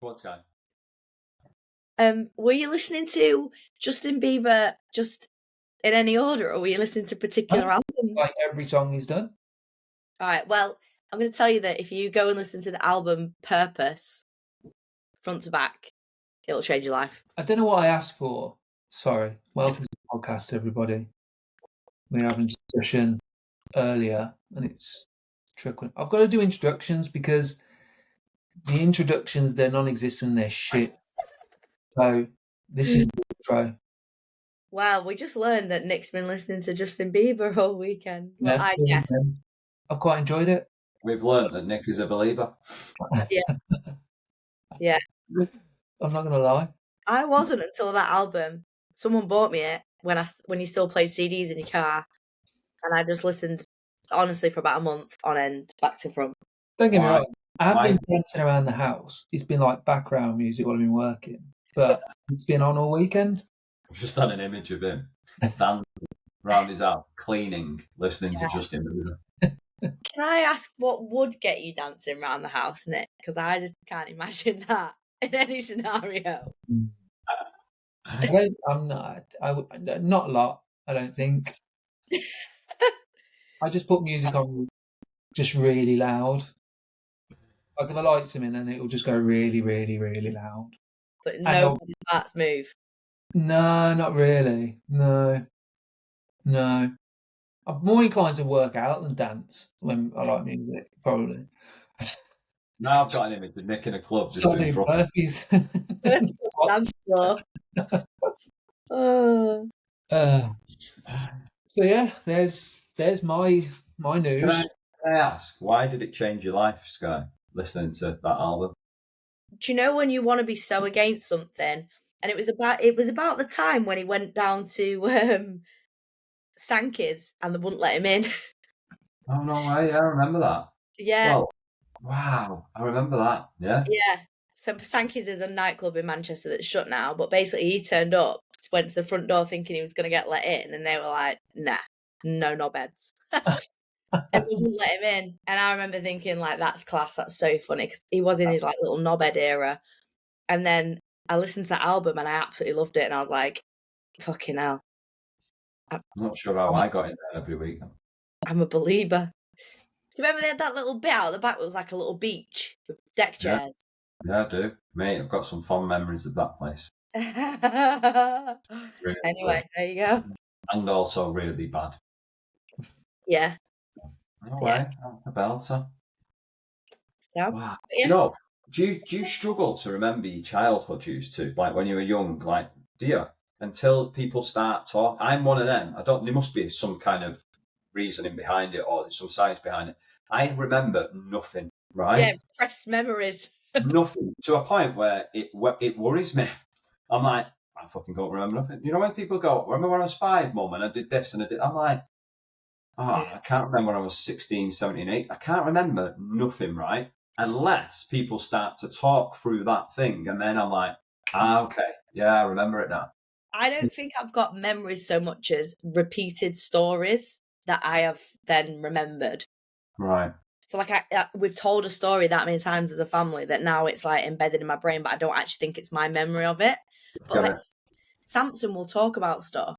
What's going? Were you listening to Justin Bieber just in any order, or were you listening to particular albums? Like every song he's done. All right, well, I'm going to tell you that if you go and listen to the album Purpose, front to back, it'll change your life. I don't know what I asked for. Sorry. Welcome to the podcast, everybody. We were having a discussion earlier, and it's trickling. I've got to do introductions because the introductions, they're non-existent, they're shit. So this is the intro. Well, we just learned that Nick's been listening to Justin Bieber all weekend. Well, Yeah, I guess. I've quite enjoyed it. We've learned that Nick is a believer. Yeah. I'm not going to lie. I wasn't until that album. Someone bought me it when you still played CDs in your car, and I just listened, honestly, for about a month on end, back to front. Don't get me wrong. I have been dancing around the house. It's been like background music while I've been working, but it's been on all weekend. I've just done an image of him dancing around his house, cleaning, listening to Justin Bieber. Can I ask what would get you dancing around the house, Nick? Because I just can't imagine that in any scenario. I'm not. Not a lot. I don't think. I just put music on, just really loud. Like if the lights are in, then it will just go really, really, really loud. But no body parts move. No, not really. No. I'm more inclined to work out than dance when I like music, probably. Now I've got an image of Nick in a club just doing burpees. So yeah, there's my news. Can I ask, why did it change your life, Sky, listening to that album? Do you know when you want to be so against something? And it was about the time when he went down to Sankey's and they wouldn't let him in. Oh no way! Yeah, I remember that. Yeah. Well, wow, I remember that. Yeah. Yeah. So Sankey's is a nightclub in Manchester that's shut now, but basically he turned up, went to the front door thinking he was going to get let in, and they were like, nah, no knobheads. And they wouldn't let him in. And I remember thinking, like, that's class, that's so funny, because he was in his like little knobhead era. And then I listened to that album and I absolutely loved it, and I was like, fucking hell. I'm not sure how I got in there every week. I'm a believer. Do you remember they had that little bit out at the back that was like a little beach with deck chairs? Yeah, I do. Mate, I've got some fond memories of that place. Really anyway, cool. There you go. And also really bad. Yeah. No way. I'm a belter. So, wow. Yeah. You know, do you struggle to remember your childhood used to? Like when you were young, like, do you? Until people start talking. I'm one of them. There must be some kind of reasoning behind it or some science behind it. I remember nothing, right? Yeah, repressed memories. Nothing, to a point where it worries me. I'm like, I fucking don't remember nothing. You know when people go, remember when I was 5, Mum, and I did this and I did, I'm like, I can't remember when I was 16, 17, 8. I can't remember nothing, right? Unless people start to talk through that thing, and then I'm like, okay, yeah, I remember it now. I don't think I've got memories so much as repeated stories that I have then remembered. Right. So like we've told a story that many times as a family that now it's like embedded in my brain, but I don't actually think it's my memory of it. But like Samson will talk about stuff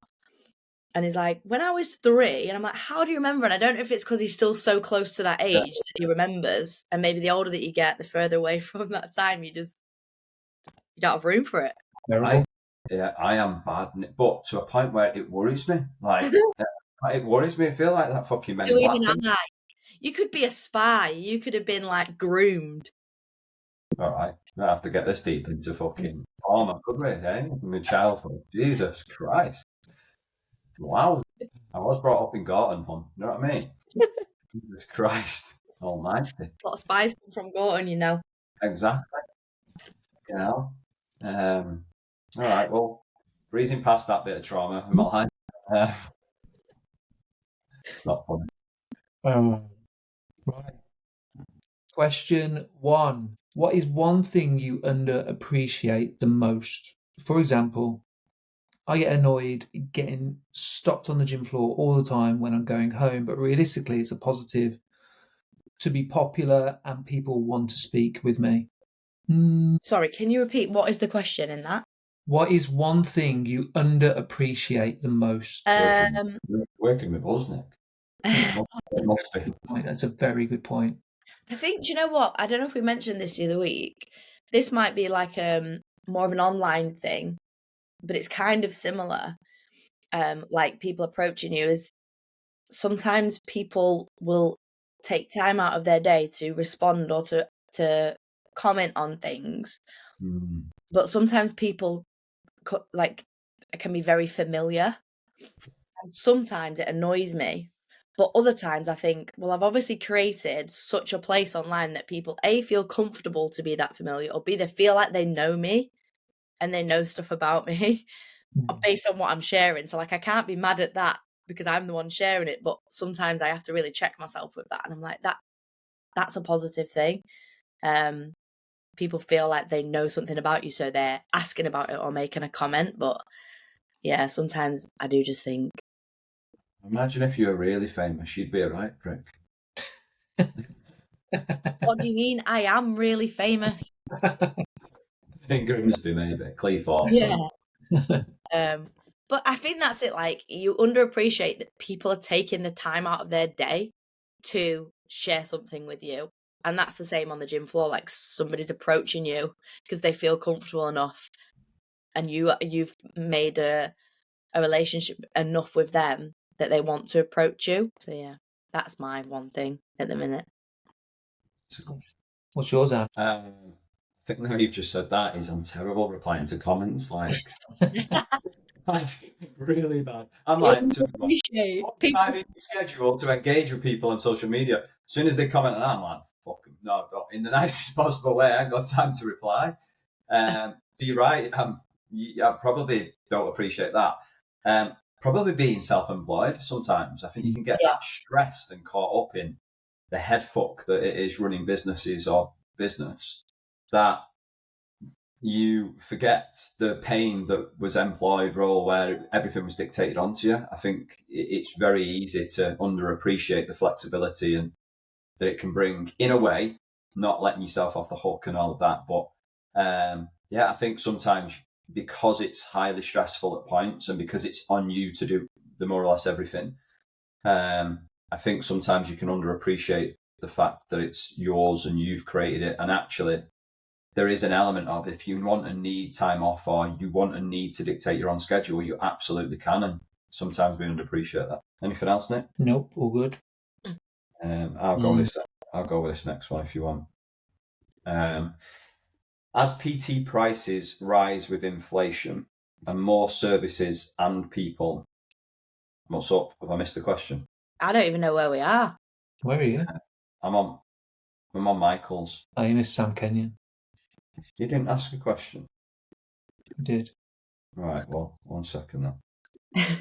and he's like, when I was 3, and I'm like, how do you remember? And I don't know if it's because he's still so close to that age that he remembers. And maybe the older that you get, the further away from that time, you don't have room for it. I am bad, but to a point where it worries me. Like, it worries me. I feel like that fucking men. You could be a spy. You could have been like groomed. All right, I have to get this deep into fucking my good way, eh? My childhood. Jesus Christ! Wow, I was brought up in Gorton, hon. You know what I mean? Jesus Christ Almighty! A lot of spies come from Gorton, you know. Exactly. You know. All right, well, breezing past that bit of trauma in my life. It's not funny. Right. Question 1. What is one thing you underappreciate the most? For example, I get annoyed getting stopped on the gym floor all the time when I'm going home, but realistically, it's a positive to be popular and people want to speak with me. Sorry, can you repeat what is the question in that? What is one thing you underappreciate the most? Working with us, Nick. It must be. That's a very good point. I think, do you know what? I don't know if we mentioned this the other week. This might be like more of an online thing, but it's kind of similar. Like people approaching you is sometimes people will take time out of their day to respond or to comment on things. But sometimes people can be very familiar, and sometimes it annoys me. But other times I think, well, I've obviously created such a place online that people A, feel comfortable to be that familiar, or B, they feel like they know me and they know stuff about me based on what I'm sharing. So like I can't be mad at that because I'm the one sharing it, but sometimes I have to really check myself with that. And I'm like, that's a positive thing. People feel like they know something about you, so they're asking about it or making a comment. But yeah, sometimes I do just think. Imagine if you were really famous, you'd be a right prick. What do you mean? I am really famous. In Grimsby, maybe. Cleethorpes. Yeah. But I think that's it. Like, you underappreciate that people are taking the time out of their day to share something with you. And that's the same on the gym floor. Like, somebody's approaching you because they feel comfortable enough, and you've made a relationship enough with them that they want to approach you. So yeah, that's my one thing at the minute. What's yours, Anne? I think now you've just said that is I'm terrible replying to comments. Like, really bad. I'm like, time in schedule to engage with people on social media. As soon as they comment, and I'm like, fucking no, in the nicest possible way. I ain't got time to reply. You're right. I probably don't appreciate that. Probably being self-employed sometimes. I think you can get that stressed and caught up in the head fuck that it is running businesses or business that you forget the pain that was employed role where everything was dictated onto you. I think it's very easy to underappreciate the flexibility and that it can bring in a way, not letting yourself off the hook and all of that. But I think sometimes because it's highly stressful at points and because it's on you to do the more or less everything, I think sometimes you can underappreciate the fact that it's yours and you've created it. And actually, there is an element of if you want and need time off or you want and need to dictate your own schedule, you absolutely can. And sometimes we underappreciate that. Anything else, Nick? Nope, all good. I'll go with this next one if you want. As PT prices rise with inflation and more services and people, what's up? Have I missed the question? I don't even know where we are. Where are you? I'm on Michael's. I miss Sam Kenyon. You didn't ask a question. I did. Right, well, 1 second then.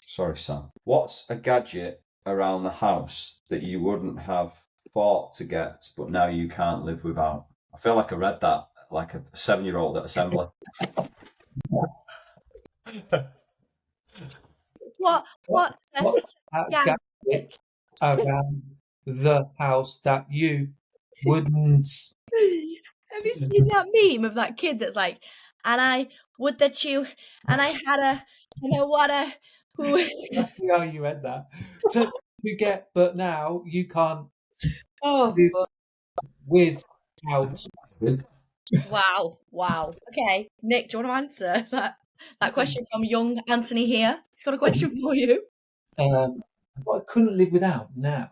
Sorry, Sam. What's a gadget around the house that you wouldn't have thought to get, but now you can't live without? I feel like I read that like a 7-year-old at assembly. What's a gadget around the house that you wouldn't? Have you seen that meme of that kid that's like, and I would that you, and I had a water. Yeah, you read that. Don't forget, but now you can't live without. Wow. Okay, Nick, do you want to answer that question from young Anthony here? He's got a question for you. What I couldn't live without now.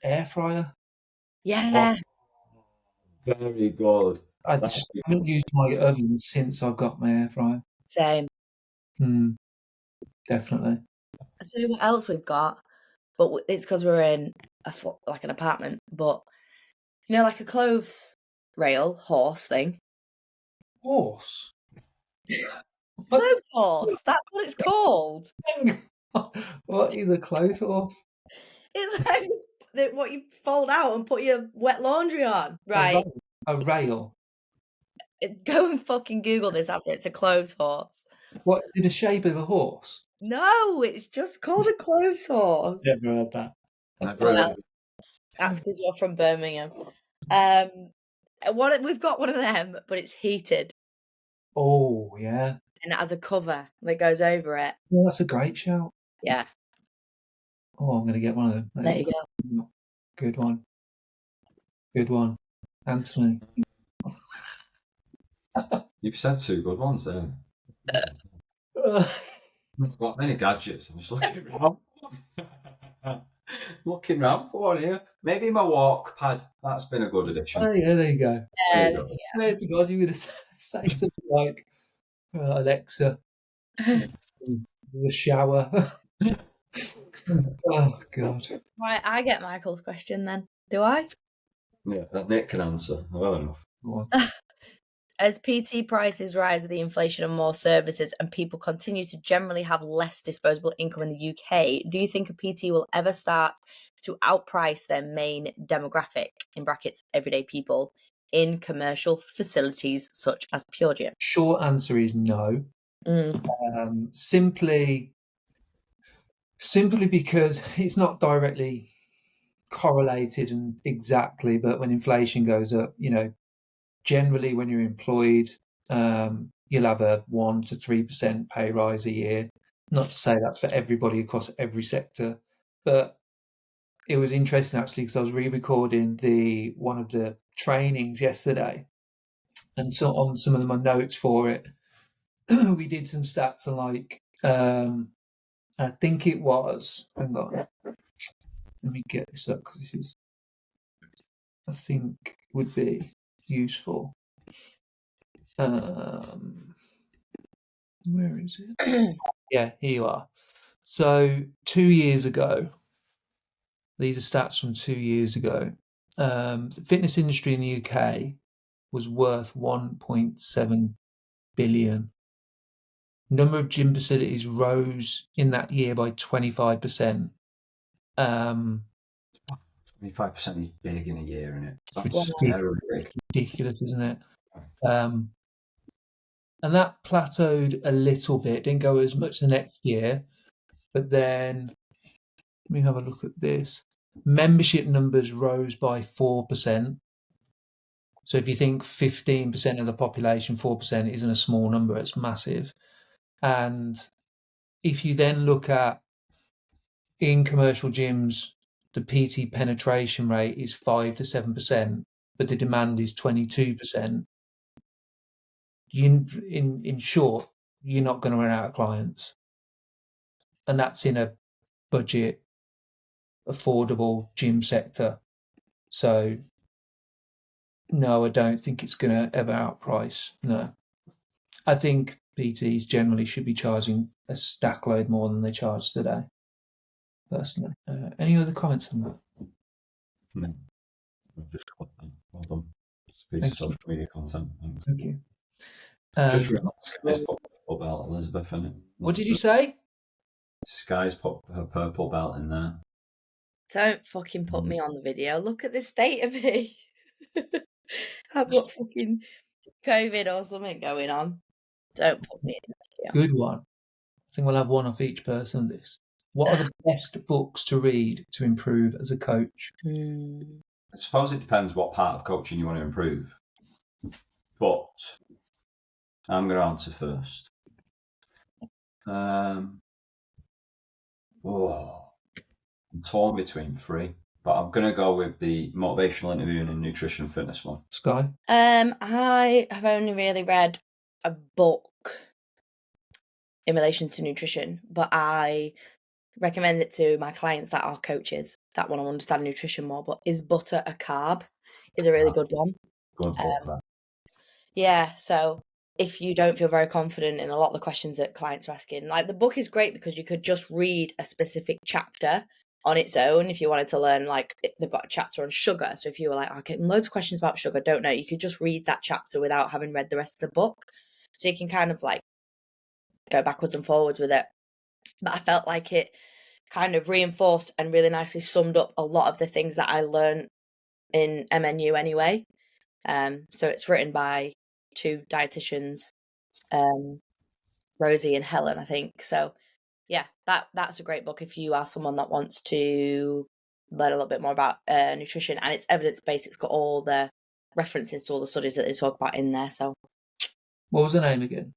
Air fryer. Yeah. Very good. I just haven't used my oven since I got my air fryer. Same. Definitely. I'll tell you what else we've got, but it's because we're in an apartment. But you know, like a clothes rail horse thing. Horse. Clothes horse. That's what it's called. What is a clothes horse? It's like what you fold out and put your wet laundry on, right? A rail. Go and fucking Google this after. It's a clothes horse. What, is it the shape of a horse? No, it's just called a clothes horse. Never heard that. That's because you're from Birmingham. We've got one of them, but it's heated. Oh, yeah. And it has a cover that goes over it. Well, that's a great shout. Yeah. Oh, I'm going to get one of them. There you go. Good one. Good one. Anthony. You've said 2 good ones there. I've got many gadgets. I'm just looking around. Looking round for one here. Maybe my walk pad. That's been a good addition. Oh, yeah, there you go. There you go. you Swear to God, you're going to say something like Alexa, the shower. Oh, God. Right, I get Michael's question then. Do I? Yeah, that Nick can answer. Well enough. Go on. As PT prices rise with the inflation of more services and people continue to generally have less disposable income in the UK, do you think a PT will ever start to outprice their main demographic, in brackets, everyday people, in commercial facilities such as Pure Gym? Short answer is no. Simply because it's not directly correlated and exactly, but when inflation goes up, generally when you're employed, you'll have a 1 to 3% pay rise a year. Not to say that's for everybody across every sector, but it was interesting actually because I was re-recording one of the trainings yesterday, and so on some of my notes for it, we did some stats on like I think it was. Hang on, let me get this up because this is, I think, would be useful. Where is it? Yeah, here you are. So 2 years ago, these are stats from 2 years ago. The fitness industry in the UK was worth 1.7 billion. Number of gym facilities rose in that year by 25%. 25% is big in a year, isn't it? That's It's terribly big. ridiculous, isn't it? And that plateaued a little bit, didn't go as much the next year. But then, let me have a look at this. Membership numbers rose by 4%. So if you think 15% of the population, 4% isn't a small number, it's massive. And if you then look at in commercial gyms, the PT penetration rate is 5 to 7%, but the demand is 22%. In short, you're not going to run out of clients. And that's in a budget, affordable gym sector. So no, I don't think it's going to ever outprice. No. I think PTs generally should be charging a stack load more than they charge today, personally. Any other comments on that? No. I've just got that. Well done. It's a piece of social media content. Thanks. Thank you. Just realised Sky's put purple belt Elizabeth in it. What did you say? Sky's put her purple belt in there. Don't fucking put me on the video. Look at the state of me. I've got fucking COVID or something going on. Don't put me in the video. Good one. I think we'll have one off each person on this. What are the best books to read to improve as a coach? I suppose it depends what part of coaching you want to improve. But I'm going to answer first. I'm torn between 3, but I'm going to go with the motivational interviewing and nutrition and fitness one. Sky? I have only really read a book in relation to nutrition, but I recommend it to my clients that are coaches that want to understand nutrition more. But Is Butter a Carb? Is a really good one. Good book, yeah, so if you don't feel very confident in a lot of the questions that clients are asking, like the book is great because you could just read a specific chapter on its own. If you wanted to learn, like they've got a chapter on sugar, so if you were like, okay, loads of questions about sugar, don't know, you could just read that chapter without having read the rest of the book, so you can kind of like go backwards and forwards with it. But I felt like it kind of reinforced and really nicely summed up a lot of the things that I learned in MNU anyway. So it's written by 2 dietitians, Rosie and Helen, I think. So yeah, that's a great book if you are someone that wants to learn a little bit more about nutrition, and it's evidence-based. It's got all the references to all the studies that they talk about in there. So, what was the name again?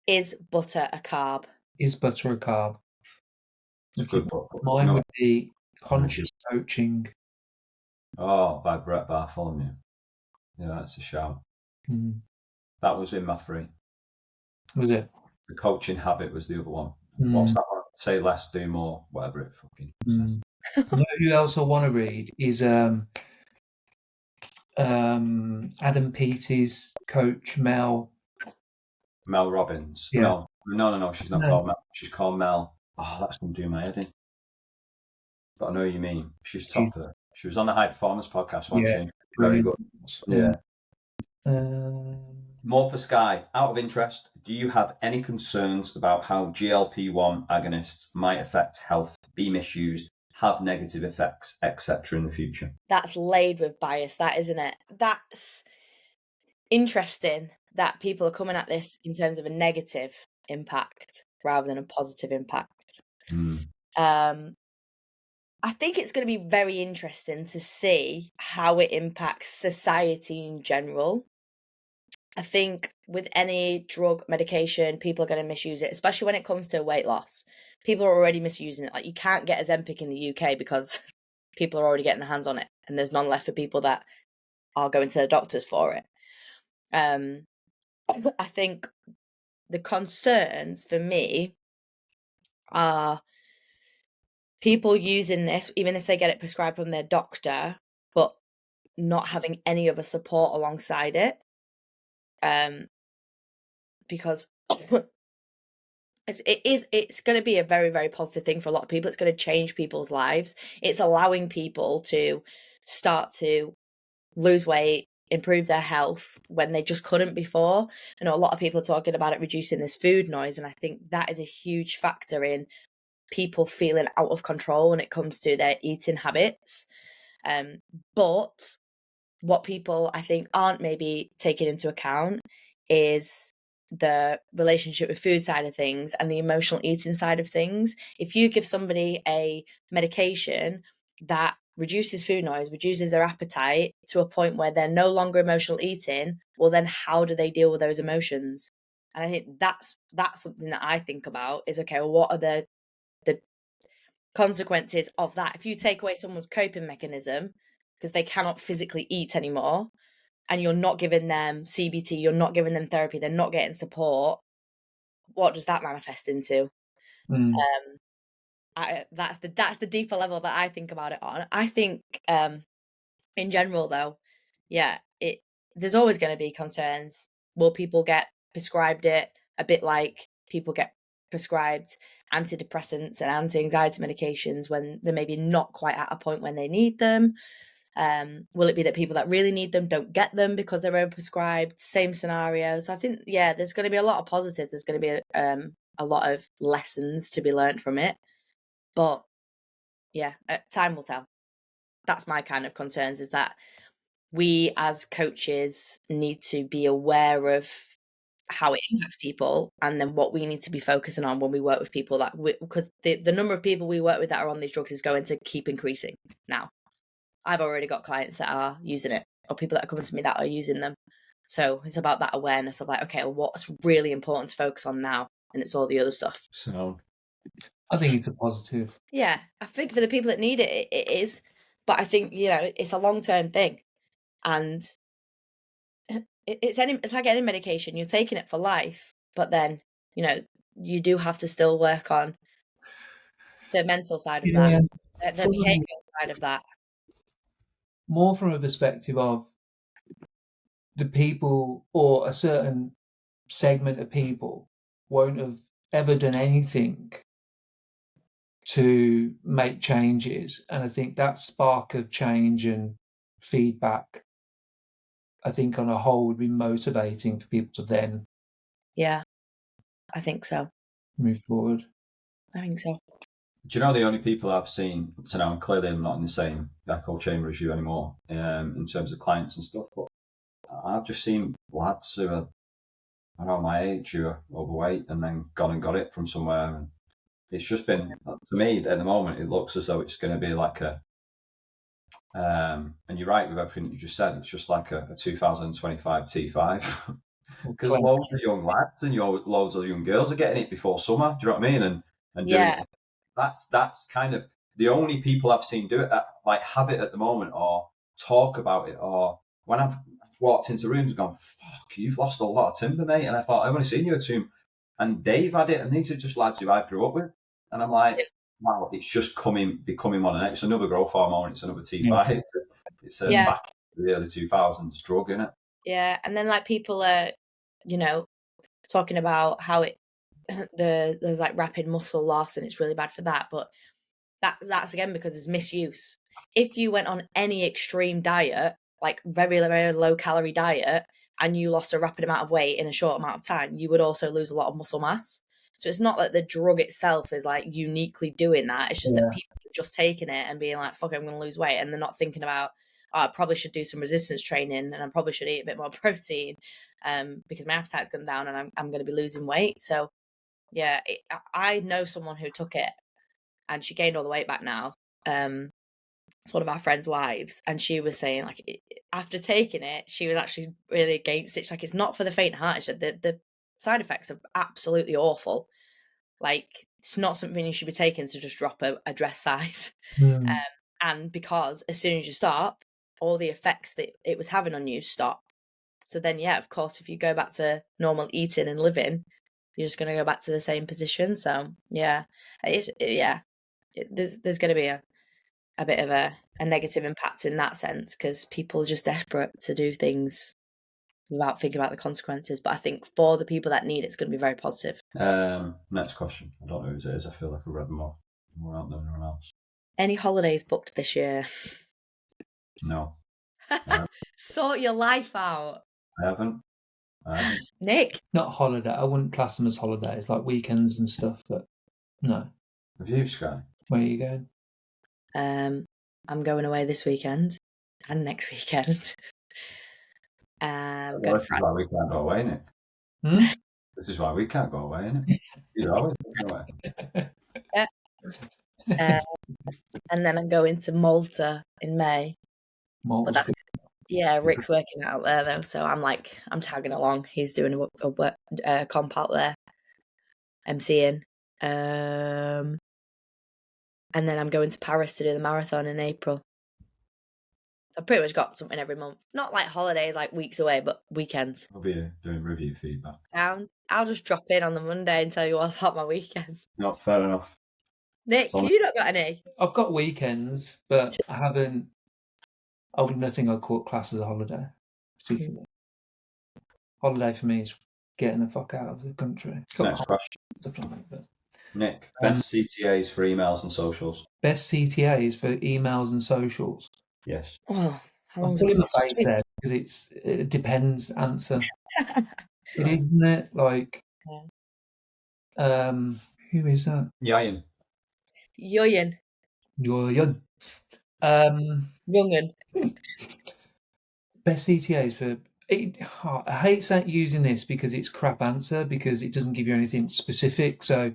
Is butter a carb? Is butter a carb? It's a good book. Mine would be Conscious Coaching. Oh, by Brett Bartholomew. Yeah, that's a shout. That was in my free. Was it? The Coaching Habit was the other one. What's that one? Say less, do more, whatever it fucking says. You know who else I want to read is Adam Peaty's coach, Mel Robbins. Yeah. No, she's not called Mel. She's called Mel. Oh, that's going to do my head in. But I know what you mean. She's topper. She was on the High Performance podcast, wasn't she? Very good. Yeah. More for Sky. Out of interest, do you have any concerns about how GLP-1 agonists might affect health, be misused, have negative effects, etc. in the future? That's laid with bias, that, isn't it? That's interesting that people are coming at this in terms of a negative impact rather than a positive impact. I think it's going to be very interesting to see how it impacts society in general. I think with any drug, medication, people are going to misuse it, especially when it comes to weight loss. People are already misusing it. Like, you can't get Ozempic in the UK because people are already getting their hands on it, and there's none left for people that are going to the doctors for it. I think the concerns for me are people using this, even if they get it prescribed from their doctor, but not having any other support alongside it. Because it's going to be a very, very positive thing for a lot of people. It's going to change people's lives. It's allowing people to start to lose weight, improve their health when they just couldn't before. I know a lot of people are talking about it reducing this food noise, and I think that is a huge factor in people feeling out of control when it comes to their eating habits. But what people, I think, aren't maybe taking into account is the relationship with food side of things and the emotional eating side of things. If you give somebody a medication that reduces food noise, reduces their appetite to a point where they're no longer emotional eating, well, then how do they deal with those emotions? And I think that's something that I think about is, okay, well, what are the consequences of that? If you take away someone's coping mechanism because they cannot physically eat anymore, and you're not giving them CBT, you're not giving them therapy, they're not getting support, what does that manifest into? That's the deeper level that I think about it on. I think in general, though, yeah, there's always going to be concerns. Will people get prescribed it a bit like people get prescribed antidepressants and anti-anxiety medications when they're maybe not quite at a point when they need them? Will it be that people that really need them don't get them because they're overprescribed? Same scenario. So I think, yeah, there's going to be a lot of positives. There's going to be a lot of lessons to be learned from it. But yeah, time will tell. That's my kind of concerns, is that we as coaches need to be aware of how it impacts people, and then what we need to be focusing on when we work with people, that because the number of people we work with that are on these drugs is going to keep increasing now. I've already got clients that are using it, or people that are coming to me that are using them. So it's about that awareness of like, okay, well, what's really important to focus on now? And it's all the other stuff. So I think it's a positive. Yeah, I think for the people that need it, it is. But I think, it's a long-term thing. And it's like any medication. You're taking it for life, but then, you do have to still work on the mental side of that, the behavioural side of that. More from a perspective of the people, or a certain segment of people won't have ever done anything to make changes. And I think that spark of change and feedback, I think on a whole, would be motivating for people to then I think so. Move forward. I think so. Do you know the only people I've seen up to now, and clearly I'm not in the same echo chamber as you anymore in terms of clients and stuff, but I've just seen lads who are around my age who are overweight and then gone and got it from somewhere. And it's just been, to me, at the moment, it looks as though it's going to be like a And you're right with everything that you just said. It's just like a 2025 T5. Because loads of young lads and loads of young girls are getting it before summer. Do you know what I mean? And doing Yeah. it. That's kind of the only people I've seen do it that like have it at the moment or talk about it, or when I've walked into rooms and gone, fuck, you've lost a lot of timber, mate. And I thought, I've only seen you at two. And they've had it, and these are just lads who I grew up with. And I'm like, wow, it's just becoming one. It's another growth hormone. It's another T5. Yeah. It's back in the early 2000s drug, isn't it? Yeah, and then like people are, talking about how there's like rapid muscle loss and it's really bad for that, but that's again because there's misuse. If you went on any extreme diet, like very, very low calorie diet, and you lost a rapid amount of weight in a short amount of time, you would also lose a lot of muscle mass. So it's not that the drug itself is like uniquely doing that. It's just that people are just taking it and being like, fuck, I'm going to lose weight. And they're not thinking about, I probably should do some resistance training and I probably should eat a bit more protein because my appetite's gone down and I'm going to be losing weight. So yeah, I know someone who took it and she gained all the weight back now. It's one of our friends' wives, and she was saying like after taking it, she was actually really against it. She's like, it's not for the faint-hearted. The side effects are absolutely awful. Like it's not something you should be taking to just drop a dress size. And because as soon as you stop, all the effects that it was having on you stop. So then, yeah, of course, if you go back to normal eating and living, you're just going to go back to the same position. So yeah, there's going to be a bit of a negative impact in that sense because people are just desperate to do things without thinking about the consequences. But I think for the people that need it, it's going to be very positive. Next question. I don't know who it is. I feel like I read more out than anyone else. Any holidays booked this year? No. Sort your life out. I haven't. Nick? Not holiday. I wouldn't class them as holidays, like weekends and stuff, but no. Have you, Sky? Where are you going? I'm going away this weekend and next weekend. This is why we can't go away, Nick. This is why we can't go away, isn't it? You're always going away. Yeah. And then I'm going to Malta in May. Malta's but that's Rick's working out there though, so I'm tagging along. He's doing a comp out there, MCing. And then I'm going to Paris to do the marathon in April. I've pretty much got something every month. Not like holidays, like weeks away, but weekends. I'll be doing review feedback. I'll just drop in on the Monday and tell you all about my weekend. No, fair enough. Nick, you not got any? I've got weekends, but I haven't. Nothing I call class as a holiday, particularly. Holiday for me is getting the fuck out of the country. Next question. Stuff like that. Nick, best CTAs for emails and socials? Best CTAs for emails and socials? Yes. Oh, how long I'm putting my face there because it depends answer. It is, isn't it? Like, who is that? Yoyin. Yoyin. Young'un. Best CTAs for... I hate using this because it's crap answer because it doesn't give you anything specific. So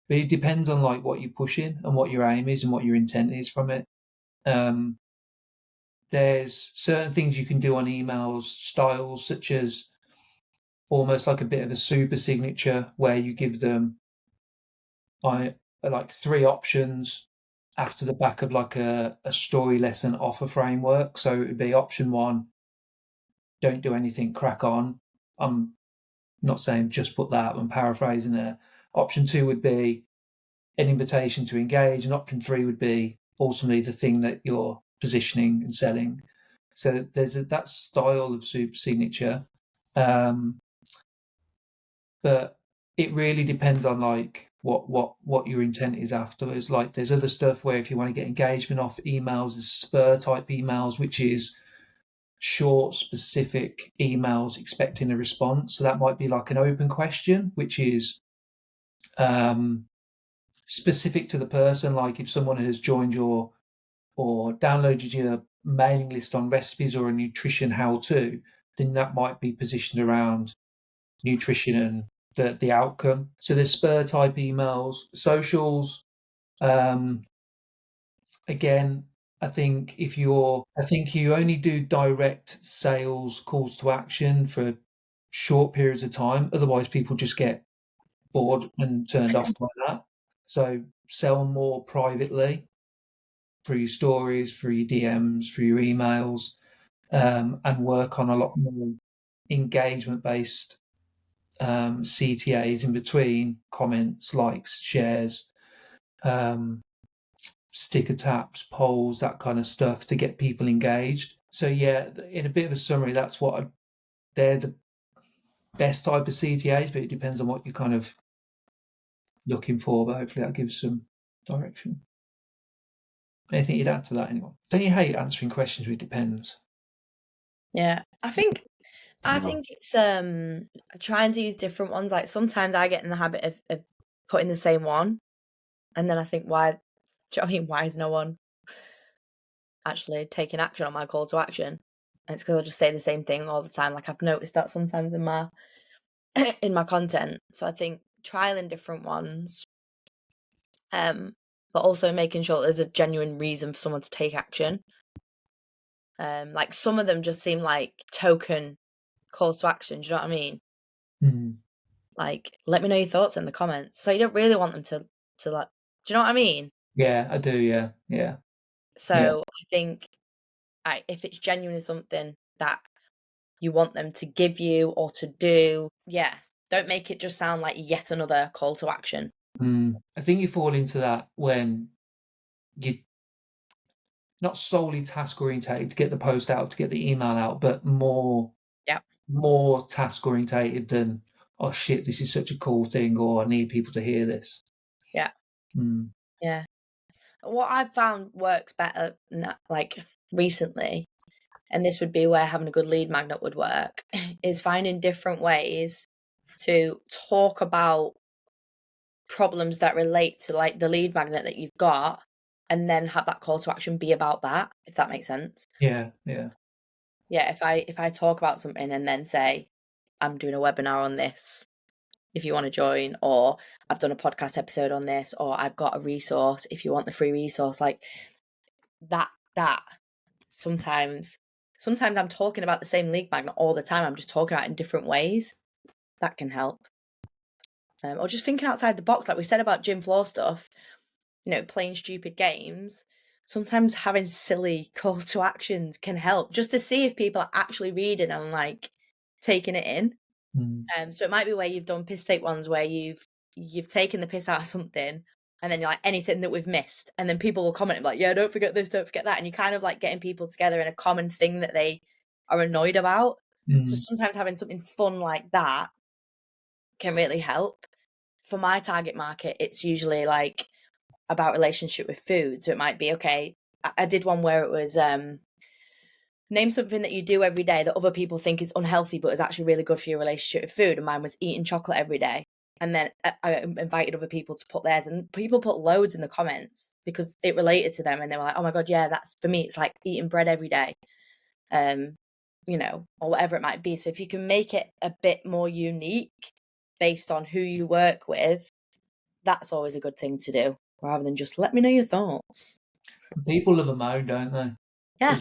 but it depends on like what you're pushing and what your aim is and what your intent is from it. There's certain things you can do on emails, styles such as almost like a bit of a super signature where you give them like 3 options after the back of like a story lesson offer framework. So it would be option 1, don't do anything, crack on. I'm not saying just put that, I'm paraphrasing there. Option 2 would be an invitation to engage, and option 3 would be ultimately the thing that you're positioning and selling. So there's that style of super signature, but it really depends on like what your intent is afterwards. Like there's other stuff where if you want to get engagement off emails, there's spur type emails, which is short, specific emails expecting a response. So that might be like an open question, which is specific to the person. Like if someone has joined or downloaded your mailing list on recipes or a nutrition how-to, then that might be positioned around nutrition and the outcome. So there's spur type emails, socials. Again, I think you only do direct sales calls to action for short periods of time. Otherwise, people just get bored and turned off by that. So sell more privately through your stories, through your DMs, through your emails, and work on a lot more engagement-based CTAs in between comments, likes, shares, sticker taps, polls, that kind of stuff to get people engaged. So yeah, in a bit of a summary, they're the best type of CTAs, but it depends on what you're kind of looking for. But hopefully that gives some direction. Anything you'd add to that, anyone? Don't you hate answering questions with depends? Yeah, I think it's trying to use different ones. Like sometimes I get in the habit of putting the same one, and then I think, why? Do you know what I mean? Why is no one actually taking action on my call to action? And it's because I just say the same thing all the time. Like I've noticed that sometimes in my content. So I think trialing different ones, but also making sure there's a genuine reason for someone to take action. Like some of them just seem like token calls to action. Do you know what I mean? Mm. Like, let me know your thoughts in the comments. So you don't really want them to like. Do you know what I mean? Yeah, I do. Yeah. So I think, if it's genuinely something that you want them to give you or to do, don't make it just sound like yet another call to action. I think you fall into that when you're not solely task orientated to get the post out, to get the email out, but more task orientated than, oh shit, this is such a cool thing, or I need people to hear this. Yeah. Yeah. What I've found works better, like recently, and this would be where having a good lead magnet would work, is finding different ways to talk about problems that relate to like the lead magnet that you've got, and then have that call to action be about that, if that makes sense. Yeah. If I talk about something and then say, I'm doing a webinar on this if you want to join, or I've done a podcast episode on this, or I've got a resource if you want the free resource, like that sometimes I'm talking about the same lead magnet all the time. I'm just talking about it in different ways. That can help. Or just thinking outside the box, like we said about gym floor stuff, playing stupid games. Sometimes having silly call to actions can help, just to see if people are actually reading and like taking it in. So it might be where you've done piss take ones where you've taken the piss out of something, and then you're like, anything that we've missed, and then people will comment like, yeah, don't forget this, don't forget that, and you kind of like getting people together in a common thing that they are annoyed about. So sometimes having something fun like that can really help. For my target market, it's usually like about relationship with food. So it might be, okay, I did one where it was name something that you do every day that other people think is unhealthy but is actually really good for your relationship with food, and mine was eating chocolate every day. And then I invited other people to put theirs, and people put loads in the comments because it related to them, and they were like, oh my god, yeah, that's for me, it's like eating bread every day, or whatever it might be. So if you can make it a bit more unique based on who you work with, that's always a good thing to do, rather than just let me know your thoughts. People love a moan, don't they? Yeah.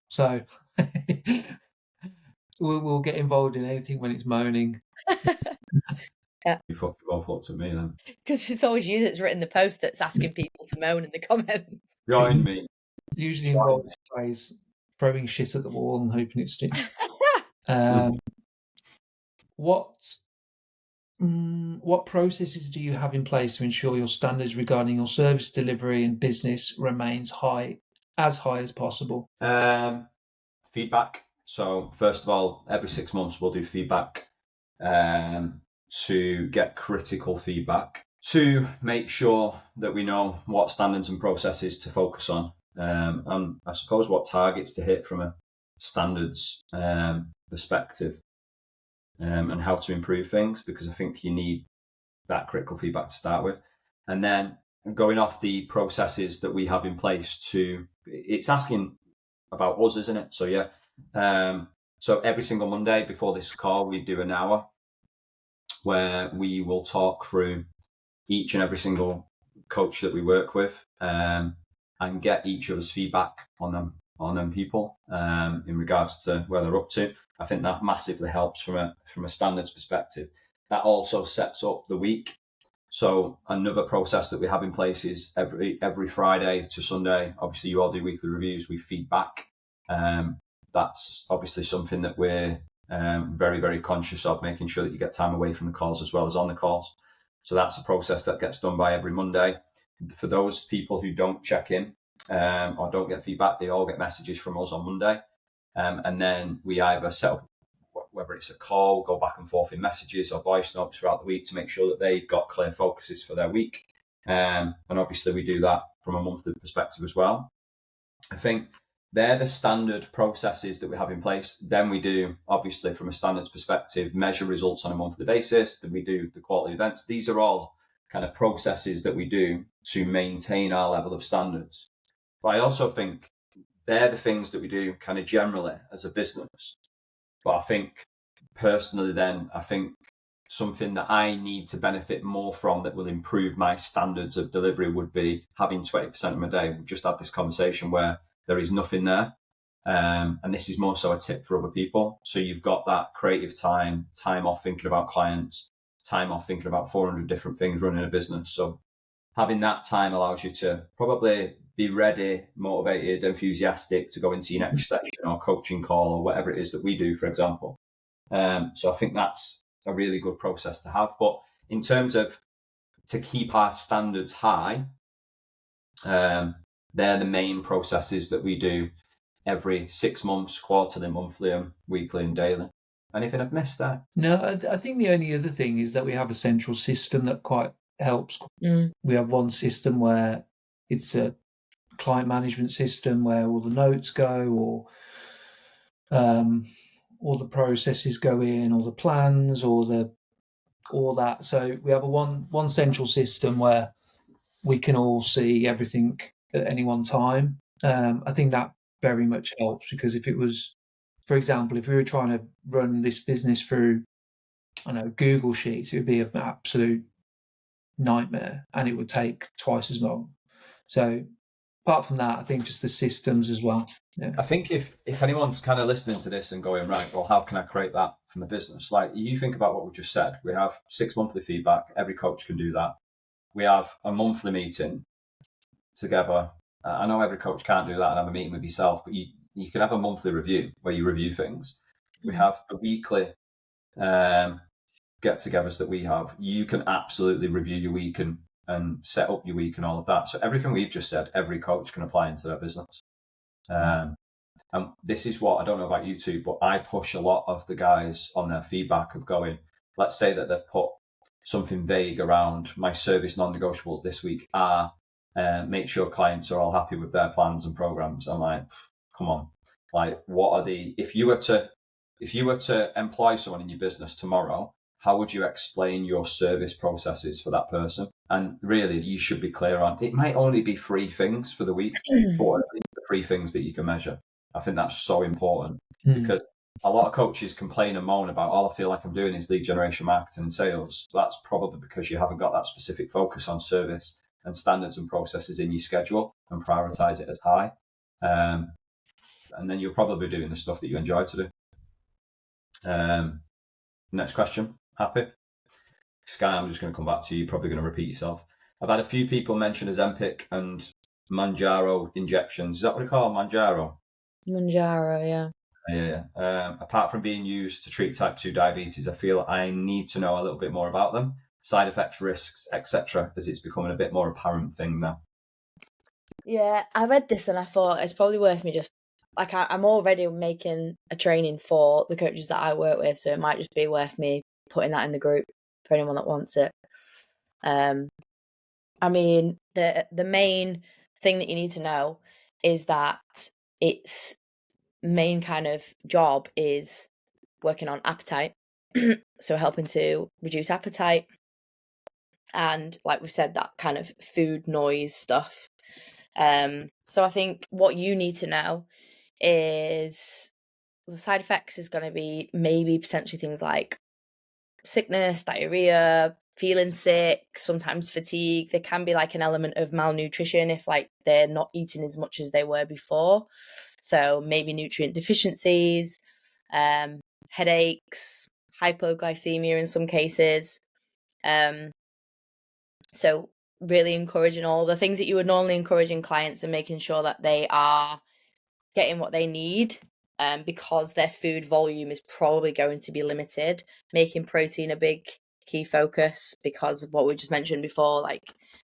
So we'll get involved in anything when it's moaning. Yeah. You fucking both looked at me then. Because it's always you that's written the post that's asking people to moan in the comments. Join me. Usually involves phrase throwing shit at the wall and hoping it sticks. What processes do you have in place to ensure your standards regarding your service delivery and business remains as high as possible? Feedback. So first of all, every 6 months we'll do feedback to get critical feedback, to make sure that we know what standards and processes to focus on, and I suppose what targets to hit from a standards perspective, and how to improve things, because I think you need that critical feedback to start with. And then going off the processes that we have in place, it's asking about us, isn't it? So yeah. So every single Monday before this call, we do an hour where we will talk through each and every single coach that we work with, and get each other's feedback on them people in regards to where they're up to. I think that massively helps from a standards perspective. That also sets up the week. So another process that we have in place is every Friday to Sunday. Obviously, you all do weekly reviews. We feed back. That's obviously something that we're very, very conscious of, making sure that you get time away from the calls as well as on the calls. So that's a process that gets done by every Monday. For those people who don't check in or don't get feedback, they all get messages from us on Monday. And then we either set up, whether it's a call, go back and forth in messages or voice notes throughout the week to make sure that they've got clear focuses for their week. And obviously we do that from a monthly perspective as well. I think they're the standard processes that we have in place. Then we do, obviously, from a standards perspective, measure results on a monthly basis. Then we do the quarterly events. These are all kind of processes that we do to maintain our level of standards. But I also think they're the things that we do kind of generally as a business. But I think personally then, I think something that I need to benefit more from that will improve my standards of delivery would be having 20% of my day. We've just had this conversation where there is nothing there. And this is more so a tip for other people. So you've got that creative time off thinking about clients, time off thinking about 400 different things running a business. So having that time allows you to probably be ready, motivated, enthusiastic to go into your next session or coaching call or whatever it is that we do, for example. So I think that's a really good process to have. But in terms of to keep our standards high, they're the main processes that we do every 6 months, quarterly, monthly, and weekly and daily. Anything I've missed there? No, I think the only other thing is that we have a central system that quite helps. We have one system where it's a client management system where all the notes go, or all the processes go in, or the plans, or all that. So we have a one central system where we can all see everything at any one time. I think that very much helps, because if it was, for example, if we were trying to run this business through, I know, Google Sheets, it would be an absolute nightmare and it would take twice as long. So apart from that, I think just the systems as well. Yeah. I think if anyone's kind of listening to this and going, right, well, how can I create that from the business? Like, you think about what we just said. We have 6 monthly feedback. Every coach can do that. We have a monthly meeting together. I know every coach can't do that and have a meeting with yourself, but you can have a monthly review where you review things. We have the weekly get-togethers that we have. You can absolutely review your week and set up your week and all of that. So everything we've just said, every coach can apply into their business. And this is what, I don't know about you two, but I push a lot of the guys on their feedback of going, let's say that they've put something vague around my service non-negotiables this week are make sure clients are all happy with their plans and programs. I'm like, come on, like, what are the, if you were to employ someone in your business tomorrow, how would you explain your service processes for that person? And really, you should be clear on, it might only be 3 things for the week, but what are the 3 things that you can measure? I think that's so important, because a lot of coaches complain and moan about, all I feel like I'm doing is lead generation, marketing and sales. That's probably because you haven't got that specific focus on service and standards and processes in your schedule and prioritize it as high. And then you're probably doing the stuff that you enjoy to do. Next question. Happy? Sky, I'm just going to come back to you. You're probably going to repeat yourself. I've had a few people mention Ozempic and Manjaro injections. Is that what they call Manjaro? Manjaro, yeah. Yeah. Apart from being used to treat type 2 diabetes, I feel I need to know a little bit more about them, side effects, risks, etc., as it's becoming a bit more apparent thing now. Yeah, I read this and I thought it's probably worth me just, like, I'm already making a training for the coaches that I work with, so it might just be worth me putting that in the group for anyone that wants it. I mean, the main thing that you need to know is that its main kind of job is working on appetite, so helping to reduce appetite, and like we said, that kind of food noise stuff. So I think what you need to know is the side effects is going to be maybe potentially things like sickness, diarrhea, feeling sick, sometimes fatigue. There can be like an element of malnutrition if like they're not eating as much as they were before. So maybe nutrient deficiencies, headaches, hypoglycemia in some cases. So really encouraging all the things that you would normally encourage in clients and making sure that they are getting what they need, because their food volume is probably going to be limited. Making protein a big key focus because of what we just mentioned before, like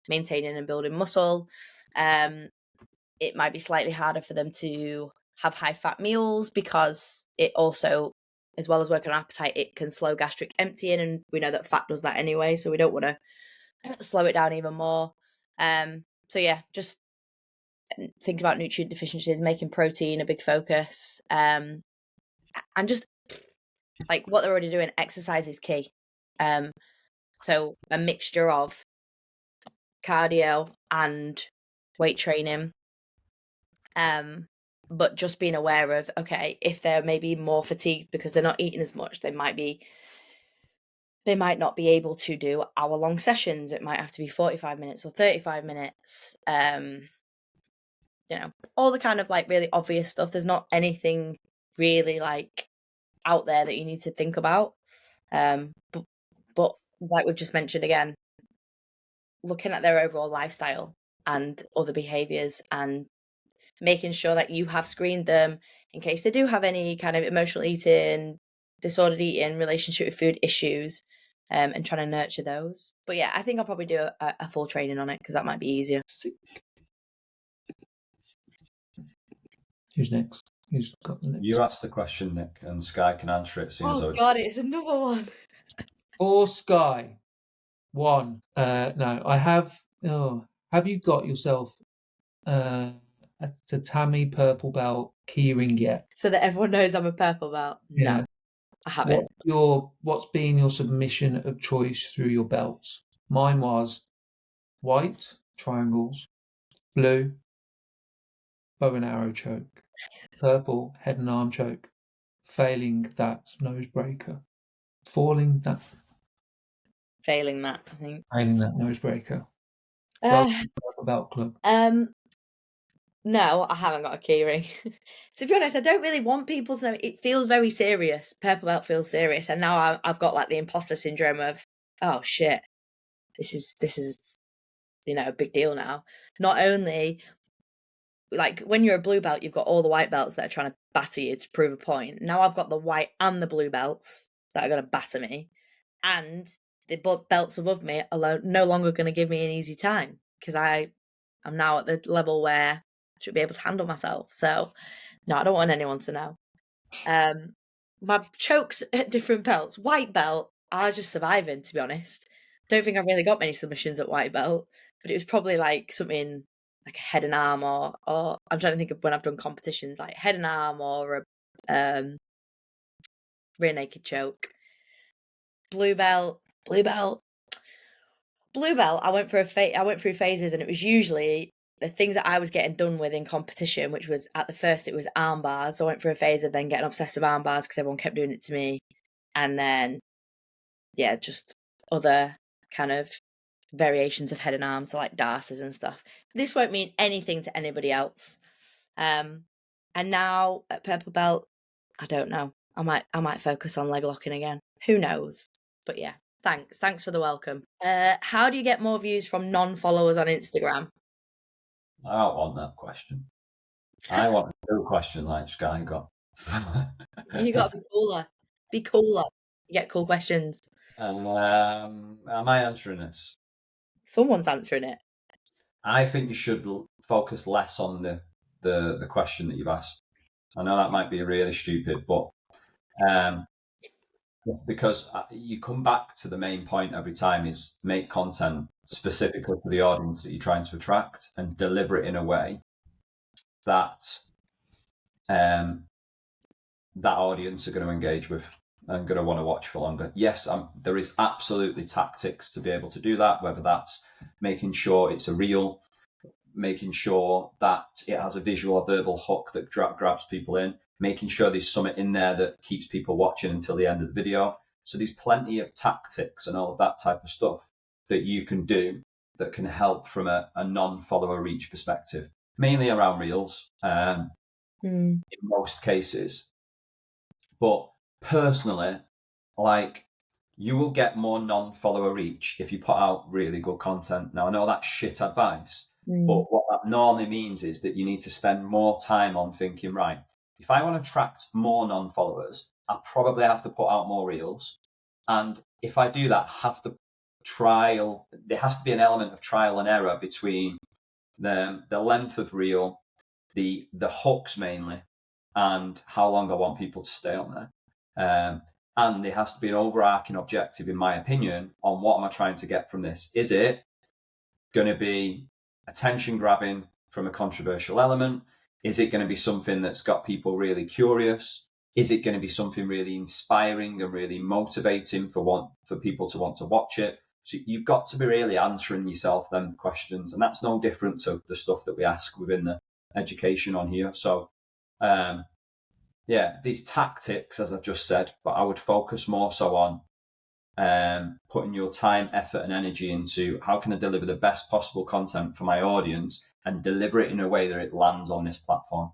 maintaining and building muscle. It might be slightly harder for them to have high fat meals because it also, as well as working on appetite, it can slow gastric emptying, and we know that fat does that anyway, so we don't want to slow it down even more. So yeah, just think about nutrient deficiencies, making protein a big focus, and just like what they're already doing. Exercise is key. So a mixture of cardio and weight training, but just being aware of, okay, if they're maybe more fatigued because they're not eating as much, they might not be able to do hour-long sessions. It might have to be 45 minutes or 35 minutes. All the kind of like really obvious stuff. There's not anything really like out there that you need to think about. But like we've just mentioned again, looking at their overall lifestyle and other behaviors and making sure that you have screened them in case they do have any kind of emotional eating, disordered eating, relationship with food issues, and trying to nurture those. But yeah, I think I'll probably do a full training on it because that might be easier. Who's next? Who's got the next? You asked the question, Nick, and Sky can answer it. Oh God, it's another one. For Sky, one. No, I have. Oh, have you got yourself a tatami purple belt keyring yet? So that everyone knows I'm a purple belt. Yeah. No, I haven't. What's been your submission of choice through your belts? Mine was white triangles, blue bow and arrow choke, purple head and arm choke, failing that nose breaker, failing that I think. Failing that nose breaker. Belt club. No, I haven't got a keyring. To be honest, I don't really want people to know. It feels very serious. Purple belt feels serious, and now I've got like the imposter syndrome of, oh shit, this is a big deal now. Not only like when you're a blue belt, you've got all the white belts that are trying to batter you to prove a point. Now I've got the white and the blue belts that are going to batter me, and the belts above me are no longer going to give me an easy time because I'm now at the level where I should be able to handle myself. So no, I don't want anyone to know. My chokes at different belts. White belt, I was just surviving, to be honest. Don't think I've really got many submissions at white belt, but it was probably like something like a head and arm or I'm trying to think of when I've done competitions, like head and arm or a rear naked choke. Blue belt. I went through phases, and it was usually the things that I was getting done with in competition, which was at the first it was arm bars. So I went through a phase of then getting obsessed with arm bars because everyone kept doing it to me, and then just other kind of variations of head and arms, so like Darcy's and stuff. This won't mean anything to anybody else. And now at purple belt, I don't know. I might focus on leg locking again. Who knows? But yeah, thanks for the welcome. How do you get more views from non-followers on Instagram? I don't want that question. I want a new question like Sky got. You got to be cooler. Be cooler. You get cool questions. Am I answering this? Someone's answering it. I think you should focus less on the question that you've asked. I know that might be really stupid, but because you come back to the main point every time is make content specifically for the audience that you're trying to attract and deliver it in a way that that audience are going to engage with and going to want to watch for longer. Yes, there is absolutely tactics to be able to do that, whether that's making sure it's a reel, making sure that it has a visual or verbal hook that grabs people in, making sure there's something in there that keeps people watching until the end of the video. So there's plenty of tactics and all of that type of stuff that you can do that can help from a non-follower reach perspective, mainly around Reels in most cases. But personally, like, you will get more non-follower reach if you put out really good content. Now, I know that's shit advice, but what that normally means is that you need to spend more time on thinking, right, if I want to attract more non-followers, I probably have to put out more Reels. And if I do that, I have to there has to be an element of trial and error between the length of Reel, the hooks mainly, and how long I want people to stay on there. And there has to be an overarching objective, in my opinion, on what am I trying to get from this. Is it going to be attention grabbing from a controversial element? Is it going to be something that's got people really curious? Is it going to be something really inspiring and really motivating for people to want to watch it? So you've got to be really answering yourself them questions, and that's no different to the stuff that we ask within the education on here. So these tactics, as I've just said, but I would focus more so on putting your time, effort, and energy into how can I deliver the best possible content for my audience and deliver it in a way that it lands on this platform.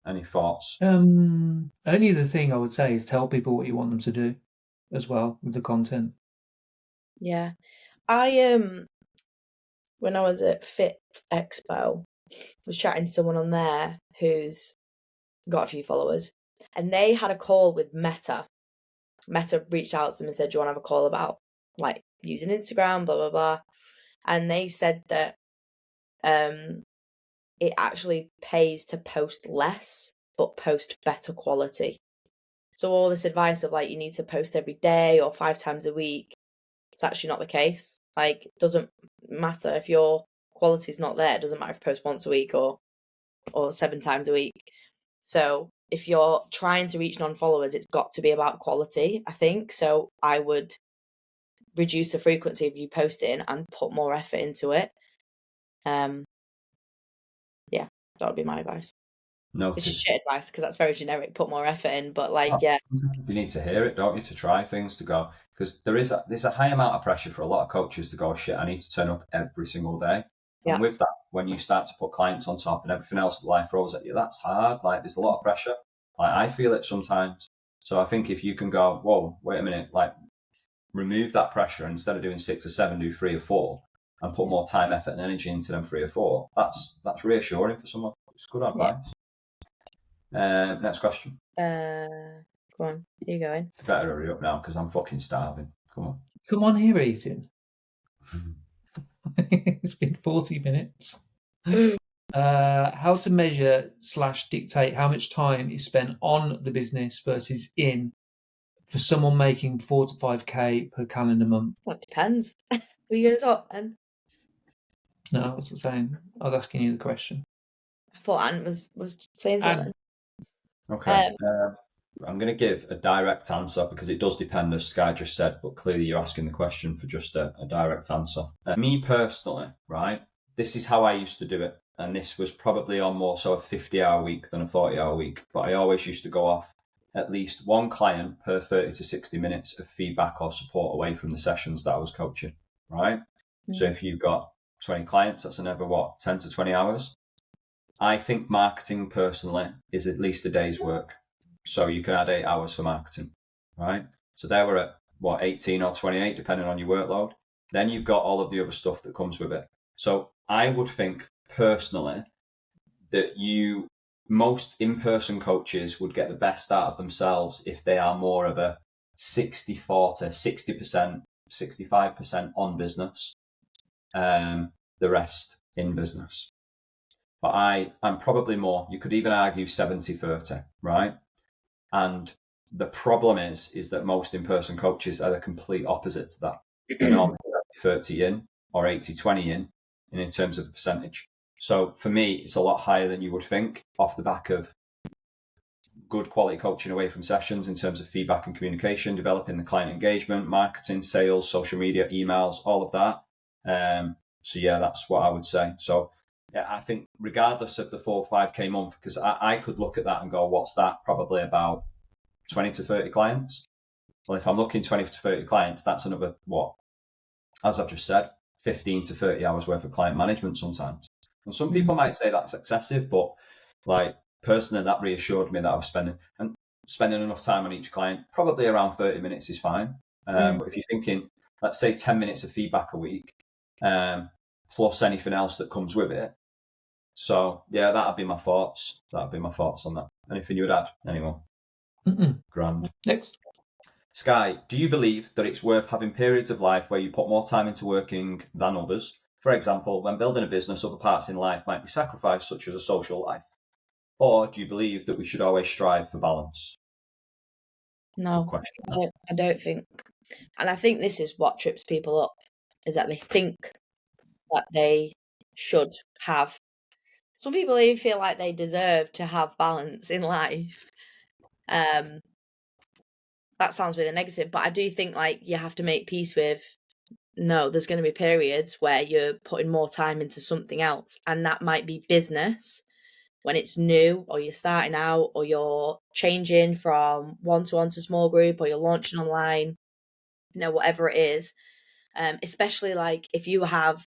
Any thoughts? Only the thing I would say is tell people what you want them to do as well with the content. Yeah. I when I was at Fit Expo, was chatting to someone on there who's got a few followers, and they had a call with Meta. Meta reached out to them and said, do you want to have a call about like using Instagram, blah, blah, blah. And they said that it actually pays to post less, but post better quality. So all this advice of like, you need to post every day or 5 times a week, it's actually not the case. Like, it doesn't matter if your quality is not there. It doesn't matter if you post once a week or 7 times a week. So if you're trying to reach non-followers, it's got to be about quality, I think. So I would reduce the frequency of you posting and put more effort into it. Yeah, that would be my advice. Noted. It's just shit advice because that's very generic. Put more effort in, but like, you need to hear it, don't you, to try things, to go, because there's a high amount of pressure for a lot of coaches to go, shit, I need to turn up every single day. Yeah. And with that, when you start to put clients on top and everything else that life throws at you, that's hard. Like, there's a lot of pressure. Like, I feel it sometimes. So I think if you can go, whoa, wait a minute, like, remove that pressure, instead of doing 6 or 7, do 3 or 4, and put more time, effort, and energy into them 3 or 4. That's reassuring for someone. It's good advice. Yeah. Next question. Go on, you going? I better hurry up now because I'm fucking starving. Come on here, Ethan. It's been 40 minutes. How to measure / dictate how much time is spent on the business versus in for someone making 4 to 5k per calendar month? Well, it depends. Were you going to talk then? No, I wasn't saying. I was asking you the question. I thought Anne was saying something. Okay. I'm going to give a direct answer because it does depend, as Sky just said, but clearly you're asking the question for just a direct answer. Me personally, right, this is how I used to do it. And this was probably on more so a 50-hour week than a 40-hour week. But I always used to go off at least one client per 30 to 60 minutes of feedback or support away from the sessions that I was coaching, right? Mm-hmm. So if you've got 20 clients, that's another, 10 to 20 hours. I think marketing personally is at least a day's work. So you can add 8 hours for marketing, right? So there we're at 18 or 28, depending on your workload. Then you've got all of the other stuff that comes with it. So I would think personally that most in-person coaches would get the best out of themselves if they are more of a 60-40, 60%, 65% on business, the rest in business. But I'm probably more, you could even argue 70-30, right? And the problem is that most in-person coaches are the complete opposite to that. They're normally 30 in or 80-20 in terms of the percentage. So for me, it's a lot higher than you would think off the back of good quality coaching away from sessions in terms of feedback and communication, developing the client engagement, marketing, sales, social media, emails, all of that. So yeah, that's what I would say. So yeah, I think regardless of the 4 or 5k month, because I could look at that and go, what's that? Probably about 20 to 30 clients. Well, if I'm looking 20 to 30 clients, that's another, what, as I've just said, 15 to 30 hours worth of client management sometimes. And some people might say that's excessive, but like personally, that reassured me that I was spending enough time on each client. Probably around 30 minutes is fine. But if you're thinking, let's say 10 minutes of feedback a week, plus anything else that comes with it. So yeah, that'd be my thoughts. That'd be my thoughts on that. Anything you would add? Anyone? Grand. Next. Sky, do you believe that it's worth having periods of life where you put more time into working than others? For example, when building a business, other parts in life might be sacrificed, such as a social life. Or do you believe that we should always strive for balance? No, question. I don't think. And I think this is what trips people up, is that they think that they should have. Some people even feel like they deserve to have balance in life. That sounds really negative, but I do think like you have to make peace with, no, there's going to be periods where you're putting more time into something else, and that might be business when it's new, or you're starting out, or you're changing from one-to-one to small group, or you're launching online, whatever it is. Especially like if you have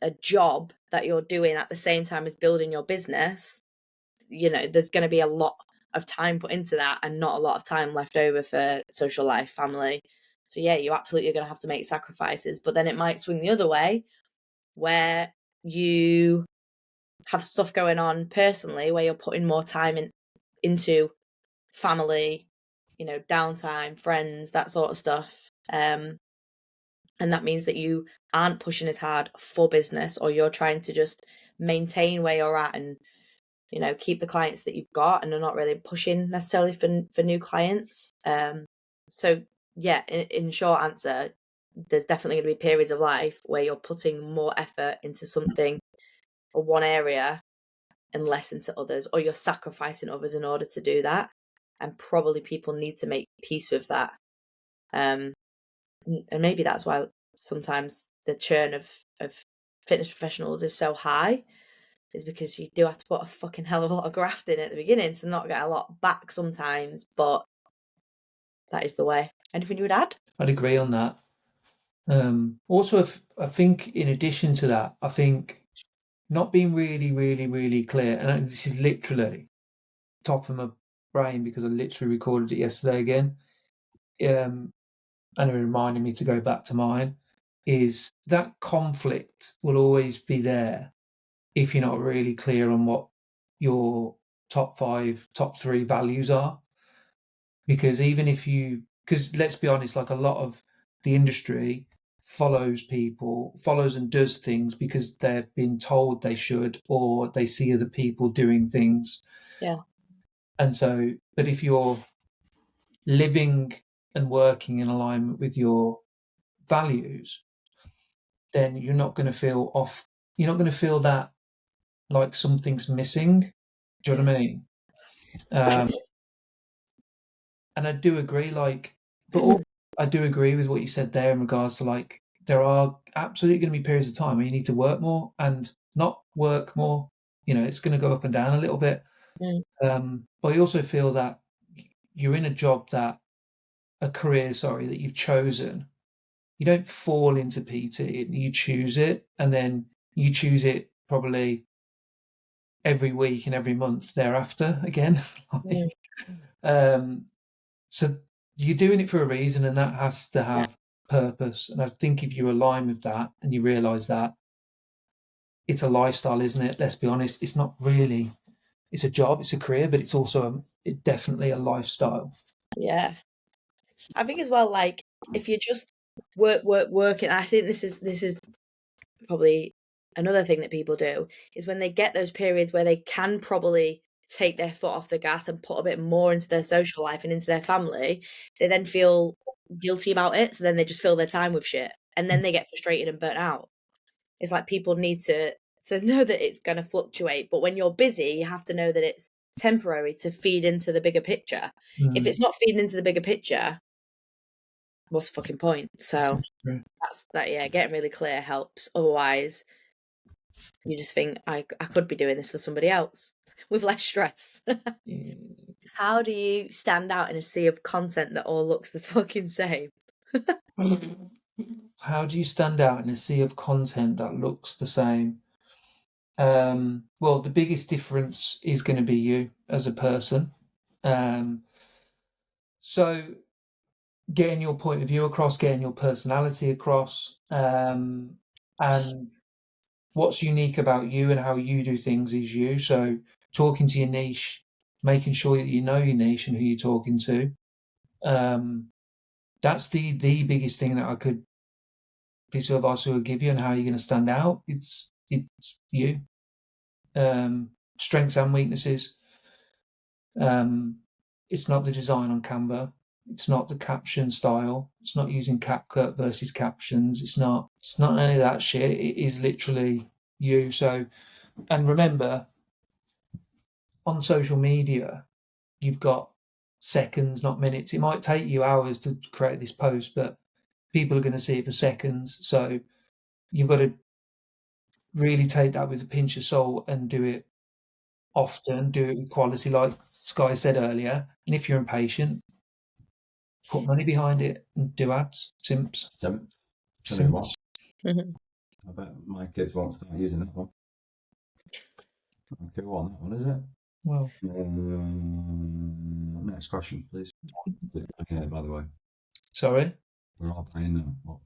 a job that you're doing at the same time as building your business, there's going to be a lot of time put into that and not a lot of time left over for social life, family. So yeah, you're absolutely going to have to make sacrifices, but then it might swing the other way where you have stuff going on personally where you're putting more time into family, downtime, friends, that sort of stuff. And that means that you aren't pushing as hard for business, or you're trying to just maintain where you're at and keep the clients that you've got, and are not really pushing necessarily for new clients. So yeah, in short answer, there's definitely going to be periods of life where you're putting more effort into something or one area and less into others, or you're sacrificing others in order to do that. And probably people need to make peace with that. And maybe that's why sometimes the churn of fitness professionals is so high, is because you do have to put a fucking hell of a lot of graft in at the beginning to not get a lot back sometimes, but that is the way. Anything you would add? I'd agree on that. Also, I think in addition to that, I think not being really, really, really clear, and this is literally top of my brain because I literally recorded it yesterday again, and it reminded me to go back to mine, is that conflict will always be there if you're not really clear on what your top 3 values are. Because because let's be honest, like a lot of the industry follows and does things because they've been told they should, or they see other people doing things. Yeah. And so, but if you're living and working in alignment with your values, then you're not going to feel off. You're not going to feel that like something's missing. Do you know what I mean? And I do agree, but I do agree with what you said there in regards to like, there are absolutely going to be periods of time where you need to work more and not work more. It's going to go up and down a little bit. But I also feel that you're in a career, that you've chosen. You don't fall into PT, you choose it, and then you choose it probably every week and every month thereafter again. So you're doing it for a reason, and that has to have purpose. And I think if you align with that and you realise that it's a lifestyle, isn't it? Let's be honest, it's not really. It's a job, it's a career, but it's also definitely a lifestyle. Yeah, I think as well. Like if you just working, I think this is probably another thing that people do, is when they get those periods where they can probably take their foot off the gas and put a bit more into their social life and into their family, they then feel guilty about it. So then they just fill their time with shit, and then they get frustrated and burnt out. It's like people need to know that it's going to fluctuate, but when you're busy, you have to know that it's temporary to feed into the bigger picture. If it's not feeding into the bigger picture, what's the fucking point? So that's that. Yeah, getting really clear helps. Otherwise, you just think I could be doing this for somebody else with less stress. How do you stand out in a sea of content that all looks the fucking same? How do you stand out in a sea of content that looks the same? Well, the biggest difference is going to be you as a person. So getting your point of view across, getting your personality across, and what's unique about you and how you do things is you. So talking to your niche, making sure that you know your niche and who you're talking to. That's the biggest thing that I could piece of advice I would give you, and how you're going to stand out. It's you. Strengths and weaknesses. It's not the design on Canva. It's not the caption style. It's not using CapCut versus captions. It's not any of that shit. It is literally you. So, and remember, on social media, you've got seconds, not minutes. It might take you hours to create this post, but people are going to see it for seconds. So you've got to really take that with a pinch of salt and do it often, do it with quality, like Sky said earlier. And if you're impatient, put money behind it and do ads. Simps. Tell you what, I bet my kids won't start using that one. Okay, well, that one, is it? Well, next question, please. Okay, by the way. Sorry? We're all playing now. What?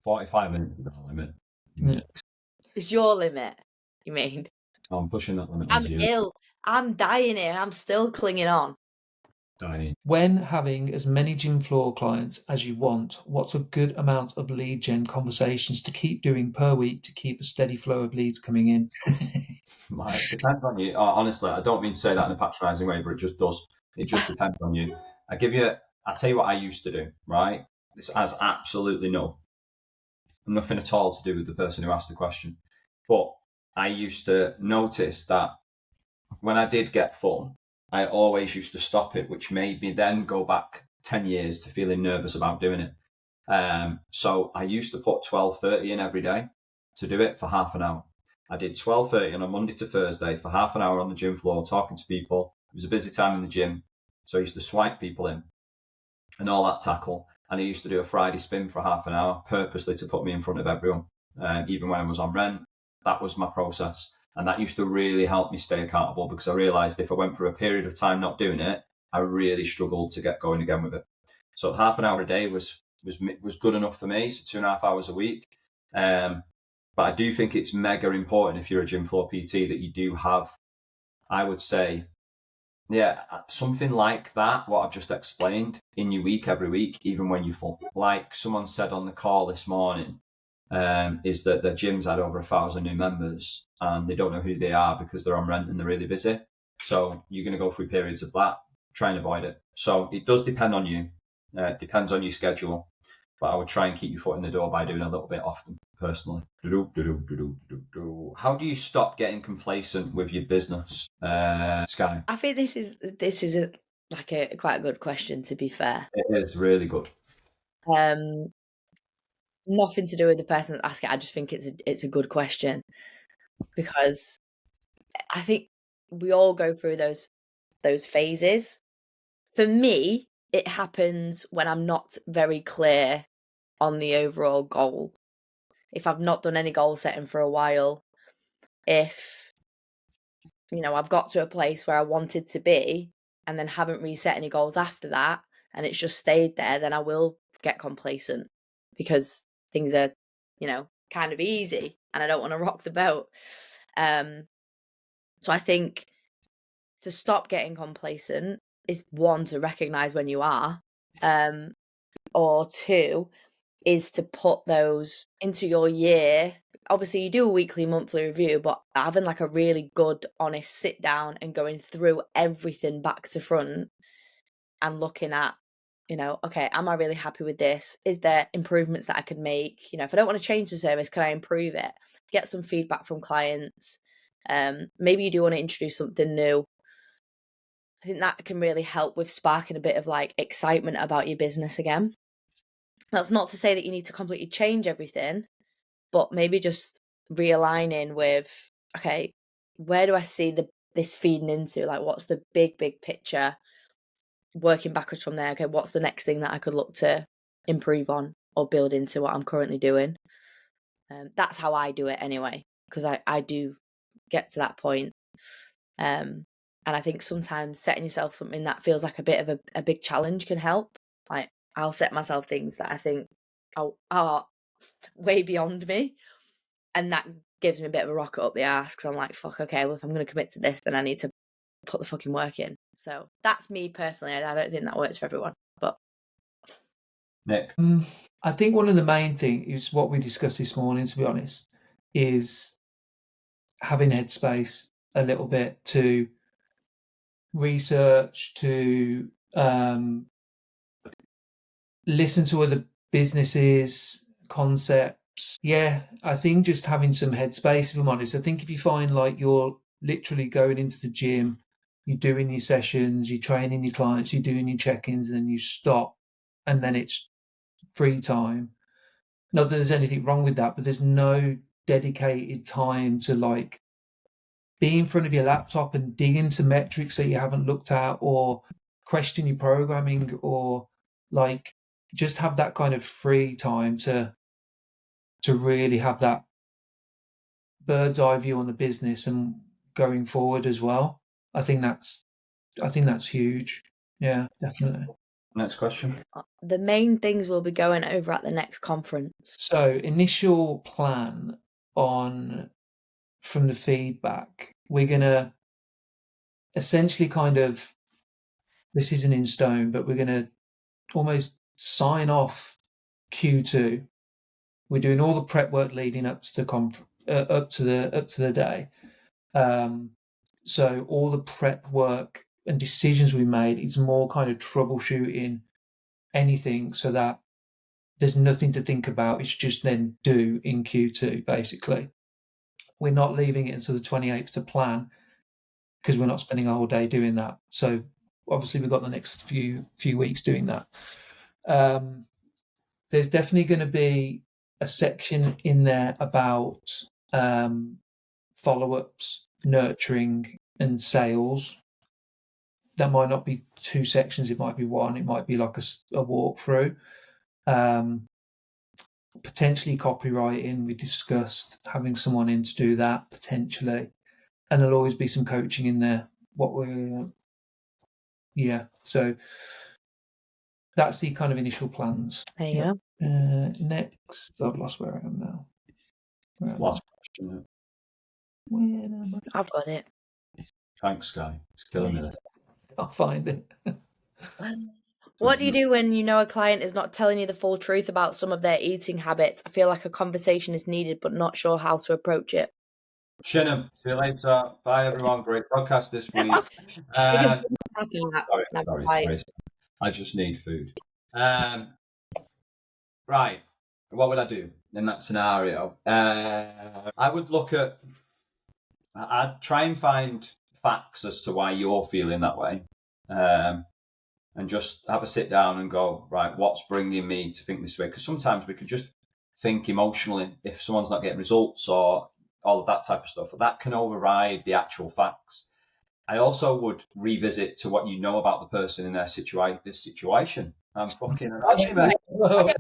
45 minutes is our limit. Yeah. It's your limit, you mean? I'm pushing that limit. I'm ill. I'm dying here. I'm still clinging on. Dying. When having as many gym floor clients as you want, what's a good amount of lead gen conversations to keep doing per week to keep a steady flow of leads coming in? It depends on you. Honestly, I don't mean to say that in a patronising way, but it just does. It just depends on you. I'll tell you what I used to do, right? This has absolutely nothing at all to do with the person who asked the question. But I used to notice that when I did get full, I always used to stop it, which made me then go back 10 years to feeling nervous about doing it. So I used to put 12:30 in every day to do it for half an hour. I did 12:30 on a Monday to Thursday for half an hour on the gym floor, talking to people. It was a busy time in the gym, so I used to swipe people in and all that tackle. And I used to do a Friday spin for half an hour, purposely to put me in front of everyone, even when I was on rent. That was my process. And that used to really help me stay accountable, because I realised if I went through a period of time not doing it, I really struggled to get going again with it. So half an hour a day was good enough for me, so 2.5 hours a week. But I do think it's mega important, if you're a gym floor PT, that you do have, I would say, something like that, what I've just explained, in your week every week, even when you're full. Like someone said on the call this morning, is that their gym's had over 1,000 new members and they don't know who they are because they're on rent and they're really busy. So you're going to go through periods of that. Try and avoid it. So it does depend on you. It depends on your schedule. But I would try and keep your foot in the door by doing a little bit often, personally. How do you stop getting complacent with your business, Sky? I think this is quite a good question, to be fair. It is really good. Nothing to do with the person that asked it. I just think it's a good question, because I think we all go through those phases. For me, it happens when I'm not very clear on the overall goal. If I've not done any goal setting for a while, if I've got to a place where I wanted to be and then haven't reset any goals after that, and it's just stayed there, then I will get complacent, because things are kind of easy and I don't want to rock the boat. So I think to stop getting complacent is, one, to recognize when you are, or two, is to put those into your year. Obviously you do a weekly, monthly review, but having like a really good, honest sit down and going through everything back to front and looking at, okay, am I really happy with this? Is there improvements that I could make? If I don't want to change the service, can I improve it? Get some feedback from clients. Maybe you do want to introduce something new. I think that can really help with sparking a bit of like excitement about your business again. That's not to say that you need to completely change everything, but maybe just realigning with, okay, where do I see this feeding into? Like, what's the big picture? working backwards from there. Okay, what's the next thing that I could look to improve on or build into what I'm currently doing? That's how I do it anyway, because I do get to that point. And I think sometimes setting yourself something that feels like a bit of a big challenge can help. Like, I'll set myself things that I think are way beyond me, and that gives me a bit of a rocket up the arse, because I'm like, fuck, okay, well, if I'm going to commit to this, then I need to put the fucking work in. So that's me personally. I don't think that works for everyone. But Nick? I think one of the main things is what we discussed this morning, to be honest, is having headspace a little bit to research, to listen to other businesses, concepts. Yeah, I think just having some headspace, if I'm honest. I think if you find like you're literally going into the gym, you're doing your sessions, you're training your clients, you're doing your check-ins, and then you stop, and then it's free time. Not that there's anything wrong with that, but there's no dedicated time to like be in front of your laptop and dig into metrics that you haven't looked at, or question your programming, or like just have that kind of free time to really have that bird's eye view on the business and going forward as well. I think that's huge. Yeah, definitely. Next question. The main things we'll be going over at the next conference. So, initial plan from the feedback, we're going to essentially kind of, this isn't in stone, but we're going to almost sign off Q2. We're doing all the prep work leading up to the up to the day. So all the prep work and decisions we made, it's more kind of troubleshooting anything, so that there's nothing to think about. It's just then do in Q2, basically. We're not leaving it until the 28th to plan, because we're not spending a whole day doing that. So obviously we've got the next few weeks doing that. There's definitely going to be a section in there about follow-ups, nurturing, and sales. That might not be 2 sections, it might be 1, it might be like a walkthrough. Potentially copywriting, we discussed having someone in to do that, potentially. And there'll always be some coaching in there. So that's the kind of initial plans. There you go. Next, I've lost where I am now. Last question. I've got it. Thanks, Sky. It's killing me. I'll find it. What do you do when you know a client is not telling you the full truth about some of their eating habits? I feel like a conversation is needed, but not sure how to approach it. Shinham, see you later. Bye, everyone. Great podcast this week. Sorry. I just need food. Right. What would I do in that scenario? I would look at, I'd try and find facts as to why you're feeling that way. And just have a sit down and go, right, what's bringing me to think this way? Because sometimes we could just think emotionally if someone's not getting results or all of that type of stuff. But that can override the actual facts. I also would revisit to what you know about the person in their this situation. I'm fucking Raji, mate. Whoa.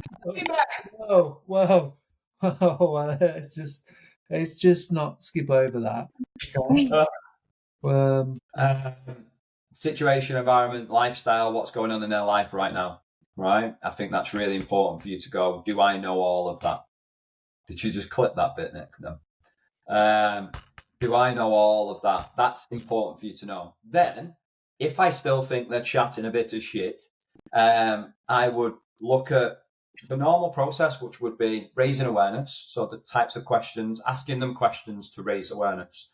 It's just not skip over that. Situation, environment, lifestyle, what's going on in their life right now, right? I think that's really important for you to go, do I know all of that? Did you just clip that bit, Nick? No. Do I know all of that? That's important for you to know. Then, if I still think they're chatting a bit of shit, I would look at the normal process, which would be raising awareness. So the types of questions, asking them questions to raise awareness.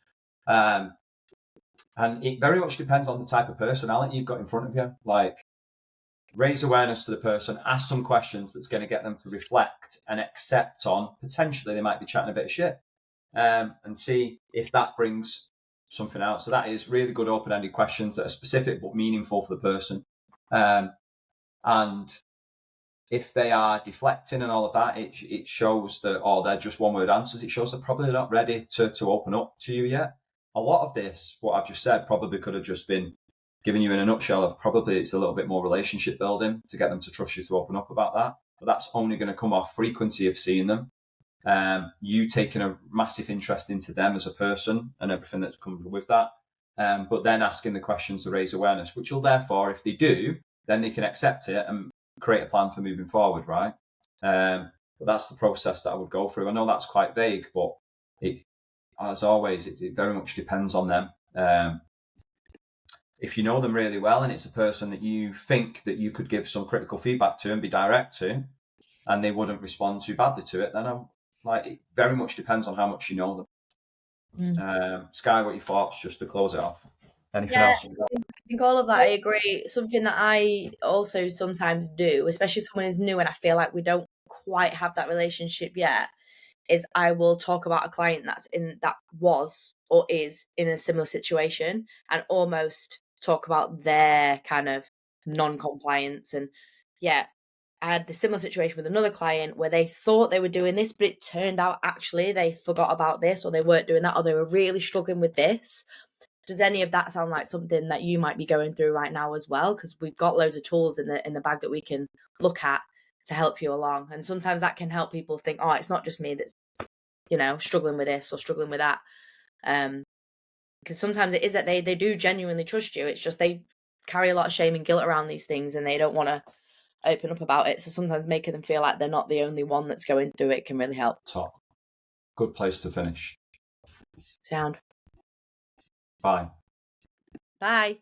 And it very much depends on the type of personality you've got in front of you. Like, raise awareness to the person, ask some questions that's going to get them to reflect and accept on, potentially they might be chatting a bit of shit, and see if that brings something out. So that is really good open-ended questions that are specific but meaningful for the person. And if they are deflecting and all of that, it shows that, or they're just one-word answers, it shows they're probably not ready to open up to you yet. A lot of this, what I've just said, probably could have just been giving you in a nutshell of probably it's a little bit more relationship building to get them to trust you to open up about that. But that's only going to come off frequency of seeing them. You taking a massive interest into them as a person and everything that's comes with that. But then asking the questions to raise awareness, which will therefore, if they do, then they can accept it and create a plan for moving forward, right? But that's the process that I would go through. I know that's quite vague, but as always, it very much depends on them. If you know them really well and it's a person that you think that you could give some critical feedback to and be direct to, and they wouldn't respond too badly to it, then it very much depends on how much you know them. Sky, what your thoughts, just to close it off? Anything else? I think all of that, I agree. Something that I also sometimes do, especially if someone is new and I feel like we don't quite have that relationship yet, is I will talk about a client that was or is in a similar situation and almost talk about their kind of non-compliance. And I had the similar situation with another client where they thought they were doing this, but it turned out actually they forgot about this, or they weren't doing that, or they were really struggling with this. Does any of that sound like something that you might be going through right now as well? Because we've got loads of tools in the bag that we can look at to help you along. And sometimes that can help people think, oh, it's not just me that's, struggling with this or struggling with that. Because sometimes it is that they do genuinely trust you. It's just they carry a lot of shame and guilt around these things and they don't want to open up about it. So sometimes making them feel like they're not the only one that's going through it can really help. Top. Good place to finish. Sound. Bye. Bye.